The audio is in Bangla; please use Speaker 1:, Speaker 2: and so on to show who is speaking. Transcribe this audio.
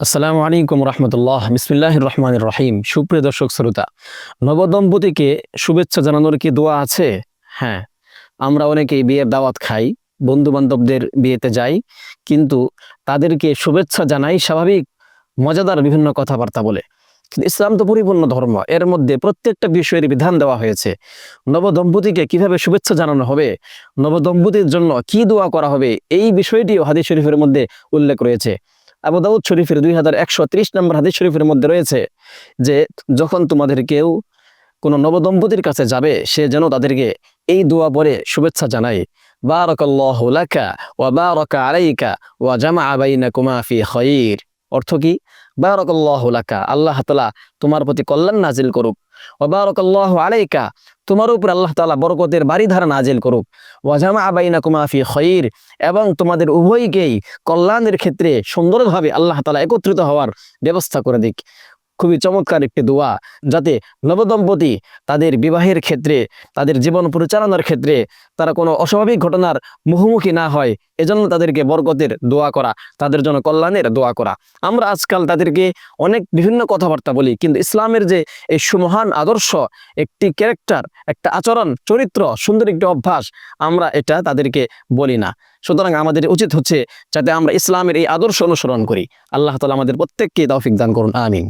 Speaker 1: আসসালামু আলাইকুম রহমতুল্লাহ, বিসমিল্লাহির রহমানির রহিম। সুপ্রিয় দর্শক শ্রোতা, নবদম্পতিকে শুভেচ্ছা জানানোর কি দোয়া আছে? হ্যাঁ, আমরা অনেকেই বিয়ের দাওয়াত খাই, বন্ধু বান্ধবদের বিয়েতে যাই, কিন্তু তাদেরকে শুভেচ্ছা জানাই স্বাভাবিক, মজাদার বিভিন্ন কথাবার্তা বলে। কিন্তু ইসলাম তো পরিপূর্ণ ধর্ম, এর মধ্যে প্রত্যেকটা বিষয়ের বিধান দেওয়া হয়েছে। নবদম্পতিকে কিভাবে শুভেচ্ছা জানানো হবে, নবদম্পতির জন্য কি দোয়া করা হবে, এই বিষয়টিও হাদিস শরীফের মধ্যে উল্লেখ রয়েছে। আবু দাউদ শরীফের 2130 নম্বর হাদিস শরীফের মধ্যে রয়েছে যে, যখন তোমাদের কেউ কোনো নবদম্পতির কাছে যাবে, সে যেন তাদেরকে এই দোয়া পড়ে শুভেচ্ছা জানায়, বারাকাল্লাহু লাকা ওয়া বারাকা আলাইকা ওয়া জামাআ বাইনাকুমা ফি খায়র। অর্থ কি? বারাকাল্লাহু লাকা, আল্লাহ তাআলা তোমার প্রতি কল্যাণ নাজিল করুক। ওয়া বারাকাল্লাহু আলাইকা, তোমার উপর আল্লাহ তাআলা বরকতের বারিধারা নাজিল করুক। ওয়া জামাআ বাইনাকুমা ফি খায়র, এবং তোমাদের উভয়কেই কল্যাণের ক্ষেত্রে সুন্দরভাবে আল্লাহ তাআলা একত্রিত হওয়ার ব্যবস্থা করে দিক। খুবই চমৎকার একটি দোয়া, যাতে নবদম্পতি তাদের বিবাহের ক্ষেত্রে, তাদের জীবন পরিচালনার ক্ষেত্রে তারা কোনো অস্বাভাবিক ঘটনার মুখোমুখি না হয়, এজন্য তাদেরকে বরকতের দোয়া করা, তাদের জন্য কল্যাণের দোয়া করা। আমরা আজকাল তাদেরকে অনেক বিভিন্ন কথাবার্তা বলি, কিন্তু ইসলামের যে এই সুমহান আদর্শ, একটি ক্যারেক্টার, একটা আচরণ, চরিত্র, সুন্দর একটি অভ্যাস, আমরা এটা তাদেরকে বলি না। সুতরাং আমাদের উচিত হচ্ছে যাতে আমরা ইসলামের এই আদর্শ অনুসরণ করি। আল্লাহ তাআলা আমাদের প্রত্যেককে তৌফিক দান করুন, আমিন।